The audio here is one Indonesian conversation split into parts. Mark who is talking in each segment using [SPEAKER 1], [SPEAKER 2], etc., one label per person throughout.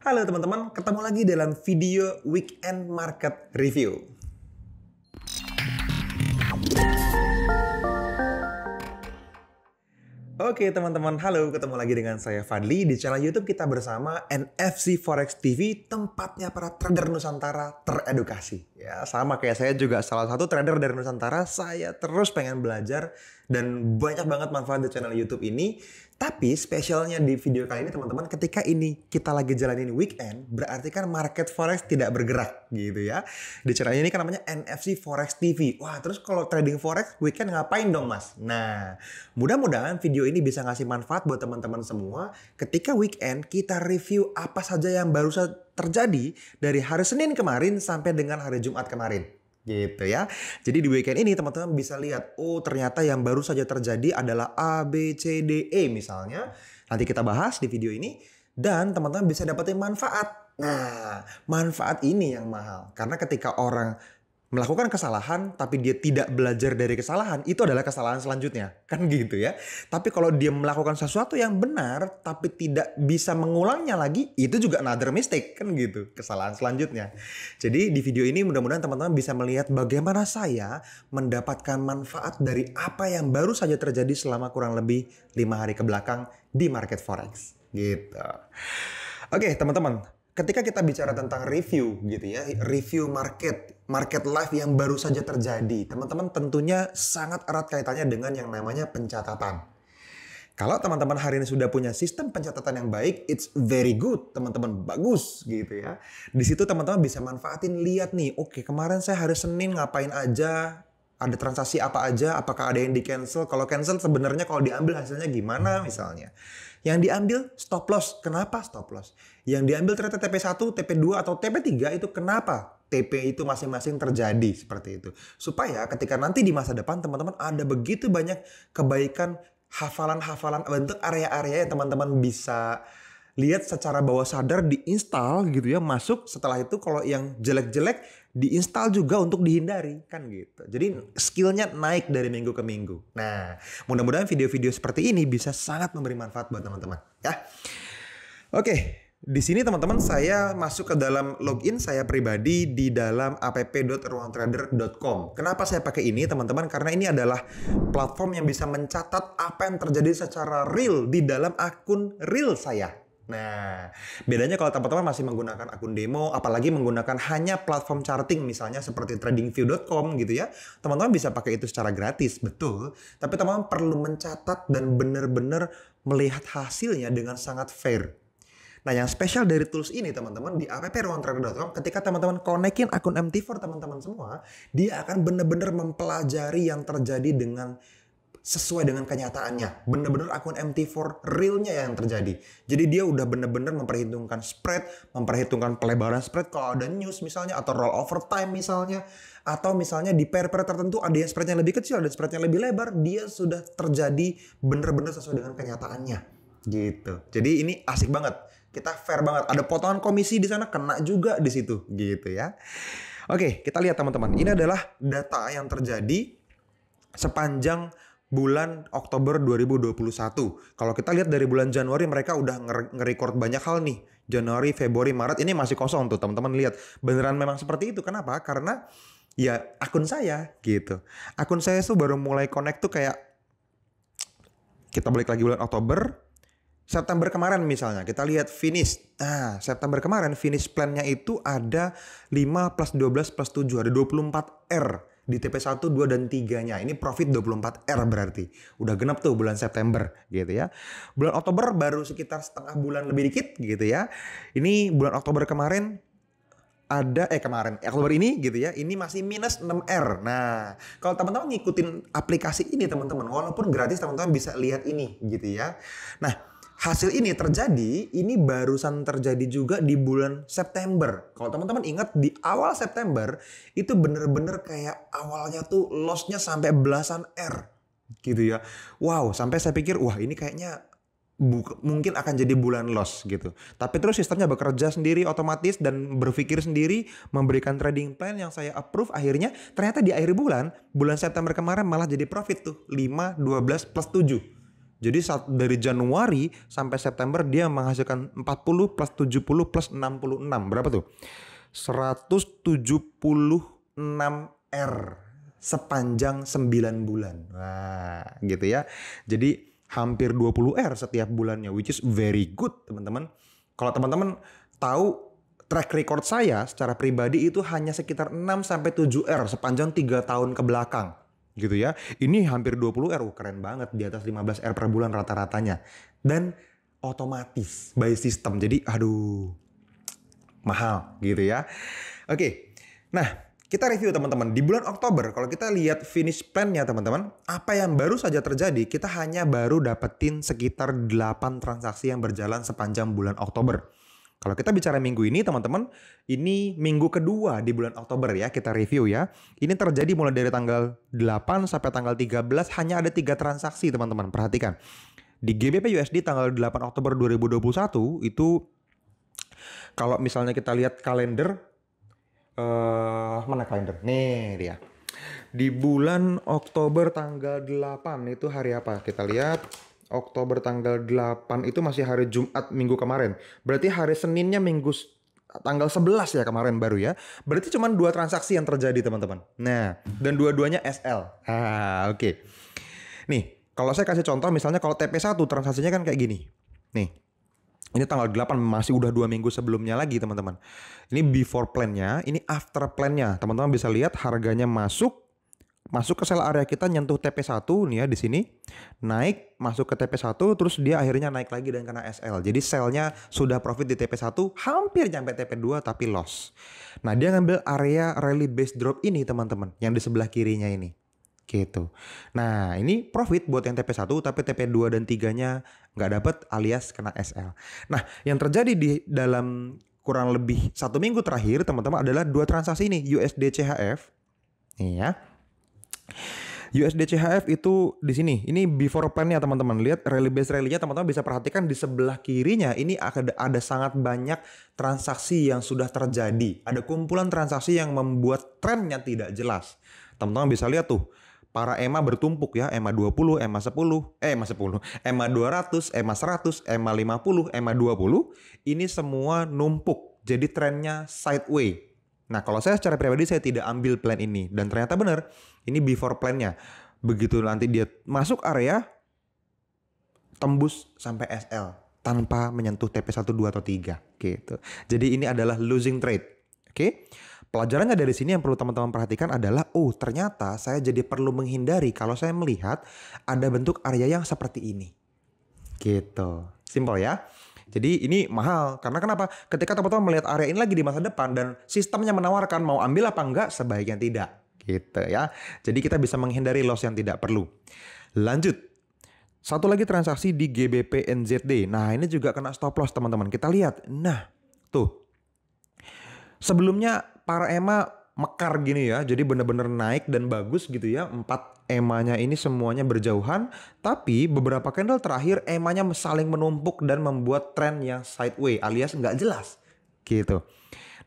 [SPEAKER 1] Halo teman-teman, ketemu lagi dalam video Weekend Market Review. Oke teman-teman, halo, ketemu lagi dengan saya Fadli di channel YouTube kita bersama NFC Forex TV, tempatnya para trader Nusantara teredukasi. Ya, sama kayak saya juga salah satu trader dari Nusantara, saya terus pengen belajar dan banyak banget manfaat di channel YouTube ini. Tapi spesialnya di video kali ini teman-teman, ketika ini kita lagi jalanin weekend, berarti kan market forex tidak bergerak gitu ya. Di channel ini kan namanya NFC Forex TV. Wah, terus kalau trading forex weekend ngapain dong mas? Nah, mudah-mudahan video ini bisa ngasih manfaat buat teman-teman semua. Ketika weekend kita review apa saja yang baru saja terjadi dari hari Senin kemarin sampai dengan hari Jumat kemarin. Gitu ya. Jadi di weekend ini teman-teman bisa lihat, oh ternyata yang baru saja terjadi adalah A, B, C, D, E misalnya. Nanti kita bahas di video ini. Dan teman-teman bisa dapetin manfaat. Nah, manfaat ini yang mahal. Karena ketika orang melakukan kesalahan tapi dia tidak belajar dari kesalahan, itu adalah kesalahan selanjutnya, kan gitu ya. Tapi kalau dia melakukan sesuatu yang benar tapi tidak bisa mengulangnya lagi, itu juga another mistake, kan gitu, kesalahan selanjutnya. Jadi di video ini mudah-mudahan teman-teman bisa melihat bagaimana saya mendapatkan manfaat dari apa yang baru saja terjadi selama kurang lebih 5 hari ke belakang di market forex gitu. Oke teman-teman, ketika kita bicara tentang review gitu ya, review market live yang baru saja terjadi, teman-teman tentunya sangat erat kaitannya dengan yang namanya pencatatan. Kalau teman-teman hari ini sudah punya sistem pencatatan yang baik, it's very good, teman-teman, bagus gitu ya. Di situ teman-teman bisa manfaatin, lihat nih, oke kemarin saya hari Senin ngapain aja, ada transaksi apa aja, apakah ada yang di cancel, kalau cancel sebenarnya kalau diambil hasilnya gimana misalnya. Yang diambil stop loss, kenapa stop loss? Yang diambil ternyata TP1, TP2 atau TP3 itu kenapa? TP itu masing-masing terjadi seperti itu. Supaya ketika nanti di masa depan teman-teman ada begitu banyak kebaikan, hafalan-hafalan bentuk area-area yang teman-teman bisa lihat secara bawah sadar, diinstal gitu ya, masuk. Setelah itu kalau yang jelek-jelek diinstal juga untuk dihindari, kan gitu. Jadi skillnya naik dari minggu ke minggu. Nah, mudah-mudahan video-video seperti ini bisa sangat memberi manfaat buat teman-teman ya. Oke, di sini teman-teman saya masuk ke dalam login saya pribadi di dalam app.ruangtrader.com. Kenapa saya pakai ini teman-teman? Karena ini adalah platform yang bisa mencatat apa yang terjadi secara real di dalam akun real saya. Nah, bedanya kalau teman-teman masih menggunakan akun demo, apalagi menggunakan hanya platform charting misalnya seperti tradingview.com gitu ya, teman-teman bisa pakai itu secara gratis, betul. Tapi teman-teman perlu mencatat dan benar-benar melihat hasilnya dengan sangat fair. Nah, yang spesial dari tools ini teman-teman di app.ruangtrader.com, ketika teman-teman konekin akun MT4 teman-teman semua, dia akan benar-benar mempelajari yang terjadi dengan sesuai dengan kenyataannya. Bener-bener akun MT4 realnya yang terjadi. Jadi dia udah bener-bener memperhitungkan spread, memperhitungkan pelebaran spread kalau ada news misalnya, atau roll over time misalnya, atau misalnya di pair-pair tertentu ada yang spreadnya lebih kecil, ada spreadnya lebih lebar, dia sudah terjadi bener-bener sesuai dengan kenyataannya. Gitu. Jadi ini asik banget. Kita fair banget. Ada potongan komisi di sana, kena juga di situ. Gitu ya. Oke, kita lihat teman-teman. Ini adalah data yang terjadi sepanjang bulan Oktober 2021. Kalau kita lihat dari bulan Januari mereka udah nge-record banyak hal nih. Januari, Februari, Maret ini masih kosong tuh teman-teman lihat. Beneran memang seperti itu. Kenapa? Karena ya akun saya gitu. Akun saya tuh baru mulai connect tuh kayak, kita balik lagi bulan Oktober, September kemarin misalnya kita lihat finish. Nah, September kemarin finish plan-nya itu ada 5 plus 12 plus 7, ada 24 R di TP1, 2 dan 3-nya. Ini profit 24 R berarti. Udah genap tuh bulan September gitu ya. Bulan Oktober baru sekitar setengah bulan lebih dikit gitu ya. Ini bulan Oktober kemarin ada Oktober ini gitu ya, ini masih minus 6R. Nah, kalau teman-teman ngikutin aplikasi ini teman-teman, walaupun gratis teman-teman bisa lihat ini gitu ya. Nah, hasil ini terjadi, ini barusan terjadi juga di bulan September. Kalau teman-teman ingat di awal September, itu bener-bener kayak awalnya tuh loss-nya sampai belasan R. Gitu ya. Wow, sampai saya pikir, wah ini kayaknya mungkin akan jadi bulan loss gitu. Tapi terus sistemnya bekerja sendiri otomatis dan berpikir sendiri, memberikan trading plan yang saya approve. Akhirnya ternyata di akhir bulan September kemarin malah jadi profit tuh 5, 12 plus 7. Jadi dari Januari sampai September dia menghasilkan 40 plus 70 plus 66. Berapa tuh? 176 R sepanjang 9 bulan. Wah, gitu ya. Jadi hampir 20 R setiap bulannya, which is very good, teman-teman. Kalau teman-teman tahu track record saya secara pribadi itu hanya sekitar 6 sampai 7 R sepanjang 3 tahun ke belakang. Gitu ya. Ini hampir 20 R, keren banget, di atas 15 R per bulan rata-ratanya. Dan otomatis by system. Jadi aduh, mahal gitu ya. Oke. Nah, kita review teman-teman. Di bulan Oktober, kalau kita lihat finish plan-nya teman-teman, apa yang baru saja terjadi, kita hanya baru dapetin sekitar 8 transaksi yang berjalan sepanjang bulan Oktober. Kalau kita bicara minggu ini teman-teman, ini minggu kedua di bulan Oktober ya, kita review ya. Ini terjadi mulai dari tanggal 8 sampai tanggal 13, hanya ada 3 transaksi teman-teman, perhatikan. Di GBP USD tanggal 8 Oktober 2021 itu, kalau misalnya kita lihat kalender, mana kalender? Nih dia. Di bulan Oktober tanggal 8 itu hari apa? Kita lihat. Oktober tanggal 8 itu masih hari Jumat minggu kemarin. Berarti hari Seninnya tanggal 11 ya kemarin baru ya. Berarti cuma 2 transaksi yang terjadi teman-teman. Nah, dan dua-duanya SL. Oke. Nih, kalau saya kasih contoh misalnya kalau TP1 transaksinya kan kayak gini. Nih. Ini tanggal 8 masih udah 2 minggu sebelumnya lagi teman-teman. Ini before plan-nya, ini after plan-nya. Teman-teman bisa lihat harganya masuk ke sell area kita, nyentuh TP1 nih ya di sini. Naik, masuk ke TP1, terus dia akhirnya naik lagi dan kena SL. Jadi sell-nya sudah profit di TP1, hampir nyampe TP2 tapi loss. Nah, dia ngambil area rally base drop ini teman-teman, yang di sebelah kirinya ini. Gitu. Nah, ini profit buat yang TP1 tapi TP2 dan 3-nya nggak dapat alias kena SL. Nah, yang terjadi di dalam kurang lebih 1 minggu terakhir teman-teman adalah 2 transaksi ini, USD CHF. Nih ya. USD CHF itu di sini. Ini before plan-nya teman-teman. Lihat rally base rally-nya teman-teman bisa perhatikan di sebelah kirinya ini ada sangat banyak transaksi yang sudah terjadi. Ada kumpulan transaksi yang membuat trennya tidak jelas. Teman-teman bisa lihat tuh. Para EMA bertumpuk ya, EMA 20, EMA 10, EMA 200, EMA 100, EMA 50, EMA 20. Ini semua numpuk. Jadi trennya sideway. Nah, kalau saya secara pribadi saya tidak ambil plan ini. Dan ternyata benar, ini before plan-nya. Begitu nanti dia masuk area, tembus sampai SL. Tanpa menyentuh TP1, 2, atau 3. Gitu. Jadi ini adalah losing trade. Oke? Pelajarannya dari sini yang perlu teman-teman perhatikan adalah, ternyata saya jadi perlu menghindari kalau saya melihat ada bentuk area yang seperti ini. Gitu. Simpel ya. Jadi ini mahal. Karena kenapa? Ketika teman-teman melihat area ini lagi di masa depan dan sistemnya menawarkan mau ambil apa enggak, sebaiknya tidak. Gitu ya. Jadi kita bisa menghindari loss yang tidak perlu. Lanjut. Satu lagi transaksi di GBP NZD. Nah, ini juga kena stop loss teman-teman. Kita lihat. Nah, tuh. Sebelumnya para EMA mekar gini ya. Jadi benar-benar naik dan bagus gitu ya. 4 EMA-nya ini semuanya berjauhan. Tapi beberapa candle terakhir EMA-nya saling menumpuk dan membuat tren yang sideway alias nggak jelas. Gitu.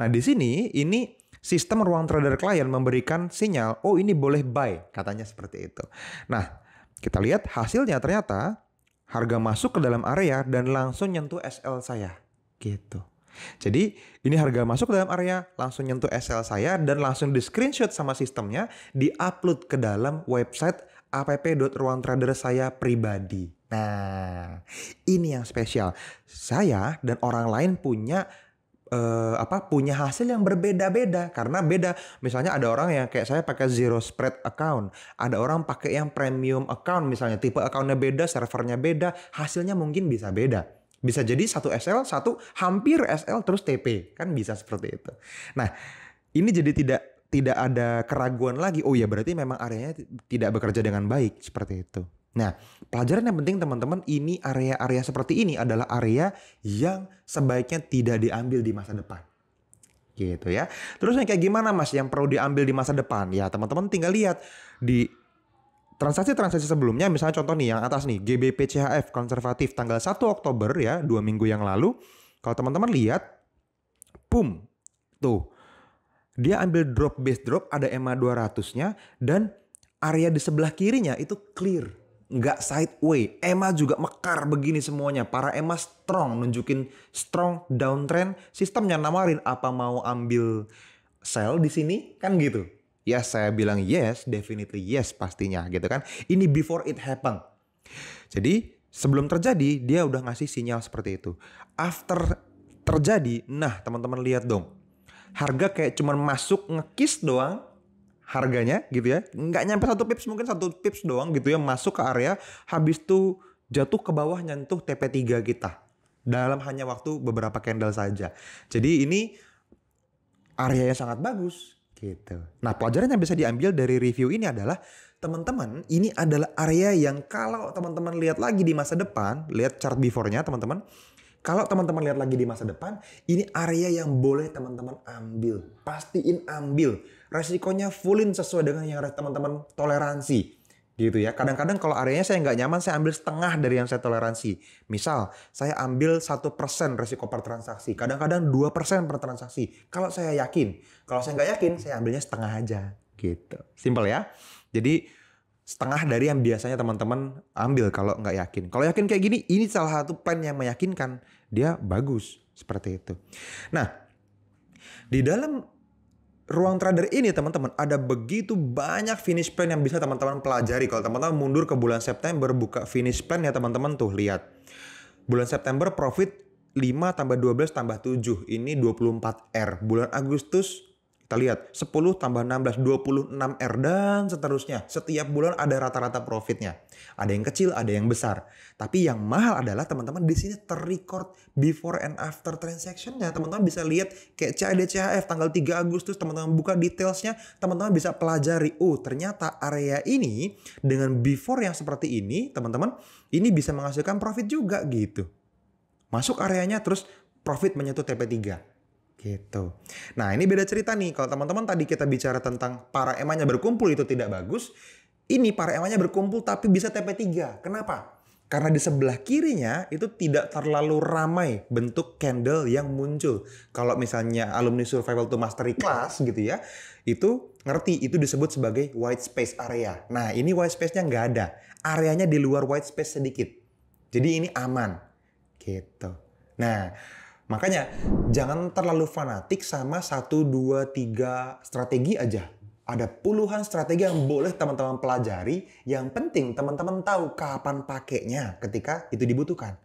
[SPEAKER 1] Nah di sini ini sistem ruang trader klien memberikan sinyal. Oh ini boleh buy. Katanya seperti itu. Nah kita lihat hasilnya ternyata harga masuk ke dalam area dan langsung nyentuh SL saya. Gitu. Jadi ini harga masuk ke dalam area, langsung nyentuh SL saya dan langsung di screenshot sama sistemnya, di-upload ke dalam website app.ruangtrader saya pribadi. Nah, ini yang spesial. Saya dan orang lain punya hasil yang berbeda-beda karena beda. Misalnya ada orang yang kayak saya pakai zero spread account, ada orang pakai yang premium account misalnya, tipe accountnya beda, servernya beda, hasilnya mungkin bisa beda. Bisa jadi satu SL, satu hampir SL terus TP. Kan bisa seperti itu. Nah, ini jadi tidak ada keraguan lagi. Oh ya berarti memang areanya tidak bekerja dengan baik. Seperti itu. Nah, pelajaran yang penting teman-teman, ini area-area seperti ini adalah area yang sebaiknya tidak diambil di masa depan. Gitu ya. Terus yang kayak gimana mas yang perlu diambil di masa depan? Ya teman-teman tinggal lihat di transaksi-transaksi sebelumnya, misalnya contoh nih yang atas nih, GBP CHF konservatif tanggal 1 Oktober ya, 2 minggu yang lalu. Kalau teman-teman lihat, boom, tuh. Dia ambil drop base drop, ada EMA 200-nya, dan area di sebelah kirinya itu clear. nggak sideway. EMA juga mekar begini semuanya. Para EMA strong, nunjukin strong downtrend. Sistemnya nawarin apa mau ambil sell di sini kan gitu. Yes, saya bilang yes, definitely yes pastinya gitu kan. Ini before it happen. Jadi sebelum terjadi dia udah ngasih sinyal seperti itu. After terjadi, nah teman-teman lihat dong. Harga kayak cuman masuk ngekis doang harganya gitu ya. Nggak nyampe 1 pips, mungkin 1 pips doang gitu ya masuk ke area. Habis itu jatuh ke bawah nyentuh TP3 kita. Dalam hanya waktu beberapa candle saja. Jadi ini area yang sangat bagus gitu. Nah pelajaran yang bisa diambil dari review ini adalah teman-teman ini adalah area yang kalau teman-teman lihat lagi di masa depan, lihat chart before-nya teman-teman. Kalau teman-teman lihat lagi di masa depan, ini area yang boleh teman-teman ambil. Pastiin ambil. Resikonya fullin sesuai dengan yang teman-teman toleransi. Gitu ya. Kadang-kadang kalau areanya saya nggak nyaman, saya ambil setengah dari yang saya toleransi. Misal, saya ambil 1% resiko per transaksi. Kadang-kadang 2% per transaksi. Kalau saya yakin. Kalau saya nggak yakin, saya ambilnya setengah aja. Gitu. Simple ya. Jadi setengah dari yang biasanya teman-teman ambil kalau nggak yakin. Kalau yakin kayak gini, ini salah satu plan yang meyakinkan. Dia bagus seperti itu. Nah, di dalam ruang trader ini teman-teman ada begitu banyak finish plan yang bisa teman-teman pelajari. Kalau teman-teman mundur ke bulan September buka finish plan ya teman-teman tuh lihat. Bulan September profit 5 tambah 12 tambah 7. Ini 24R. Bulan Agustus kita lihat 10 tambah 16, 26R dan seterusnya. Setiap bulan ada rata-rata profitnya. Ada yang kecil, ada yang besar. Tapi yang mahal adalah teman-teman di sini terrecord before and after transaction-nya. Teman-teman bisa lihat kayak CAD CHF tanggal 3 Agustus. Teman-teman buka detailsnya. Teman-teman bisa pelajari. Oh ternyata area ini dengan before yang seperti ini. Teman-teman ini bisa menghasilkan profit juga gitu. Masuk areanya terus profit menyentuh TP3. Gitu. Nah ini beda cerita nih. Kalau teman-teman tadi kita bicara tentang para EMA-nya berkumpul itu tidak bagus. Ini para EMA-nya berkumpul tapi bisa TP3. Kenapa? Karena di sebelah kirinya itu tidak terlalu ramai bentuk candle yang muncul. Kalau misalnya alumni Survival to Mastery Class gitu ya. Itu ngerti itu disebut sebagai white space area. Nah ini white space-nya nggak ada. Areanya di luar white space sedikit. Jadi ini aman. Gitu. Nah makanya jangan terlalu fanatik sama 1, 2, 3 strategi aja. Ada puluhan strategi yang boleh teman-teman pelajari. Yang penting teman-teman tahu kapan pakainya ketika itu dibutuhkan.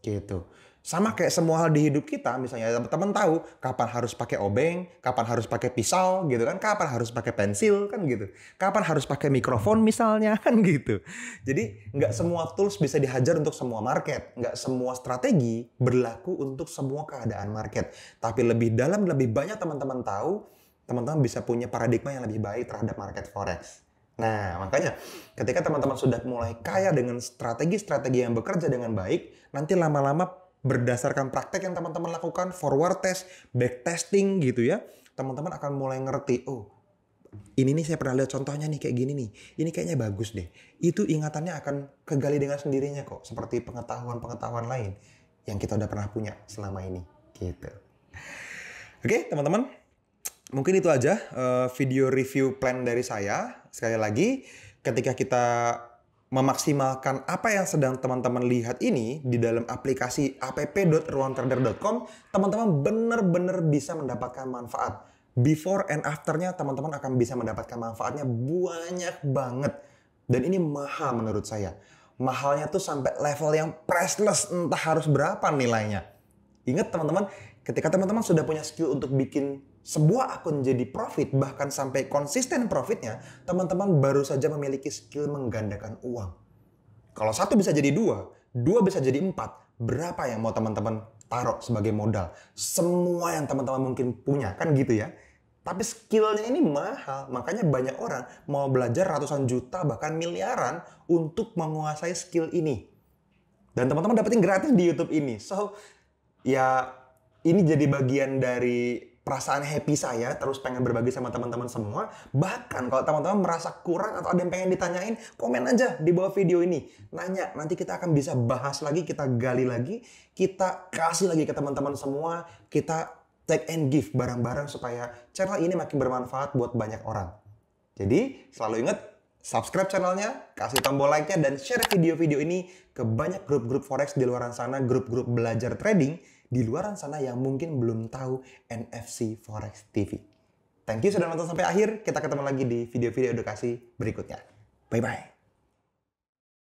[SPEAKER 1] Gitu. Sama kayak semua hal di hidup kita, misalnya teman-teman tahu kapan harus pakai obeng, kapan harus pakai pisau gitu kan, kapan harus pakai pensil kan gitu. Kapan harus pakai mikrofon misalnya kan gitu. Jadi nggak semua tools bisa dihajar untuk semua market. Nggak semua strategi berlaku untuk semua keadaan market. Tapi lebih dalam, lebih banyak teman-teman tahu, teman-teman bisa punya paradigma yang lebih baik terhadap market forex. Nah, makanya ketika teman-teman sudah mulai kaya dengan strategi-strategi yang bekerja dengan baik, nanti lama-lama berdasarkan praktek yang teman-teman lakukan, forward test, back testing gitu ya, teman-teman akan mulai ngerti, oh ini nih saya pernah lihat contohnya nih kayak gini nih, ini kayaknya bagus deh. Itu ingatannya akan kegali dengan sendirinya kok, seperti pengetahuan-pengetahuan lain yang kita udah pernah punya selama ini gitu. Oke teman-teman, mungkin itu aja video review plan dari saya. Sekali lagi, ketika kita memaksimalkan apa yang sedang teman-teman lihat ini di dalam aplikasi app.ruangtrader.com, teman-teman benar-benar bisa mendapatkan manfaat. Before and after-nya teman-teman akan bisa mendapatkan manfaatnya banyak banget. Dan ini mahal menurut saya. Mahalnya tuh sampai level yang priceless, entah harus berapa nilainya. Ingat teman-teman, ketika teman-teman sudah punya skill untuk bikin sebuah akun jadi profit, bahkan sampai konsisten profitnya, teman-teman baru saja memiliki skill menggandakan uang. Kalau 1 bisa jadi 2, 2 bisa jadi 4, berapa yang mau teman-teman taruh sebagai modal? Semua yang teman-teman mungkin punya, kan gitu ya. Tapi skillnya ini mahal, makanya banyak orang mau belajar ratusan juta, bahkan miliaran untuk menguasai skill ini. Dan teman-teman dapetin gratis di YouTube ini. So, ya ini jadi bagian dari perasaan happy saya, terus pengen berbagi sama teman-teman semua. Bahkan kalau teman-teman merasa kurang atau ada yang pengen ditanyain, komen aja di bawah video ini. Nanya, nanti kita akan bisa bahas lagi, kita gali lagi, kita kasih lagi ke teman-teman semua, kita take and give bareng-bareng supaya channel ini makin bermanfaat buat banyak orang. Jadi selalu ingat, subscribe channelnya, kasih tombol like-nya, dan share video-video ini ke banyak grup-grup forex di luar sana, grup-grup belajar trading di luar sana yang mungkin belum tahu NFC Forex TV. Thank you sudah nonton sampai akhir. Kita ketemu lagi di video-video edukasi berikutnya. Bye-bye.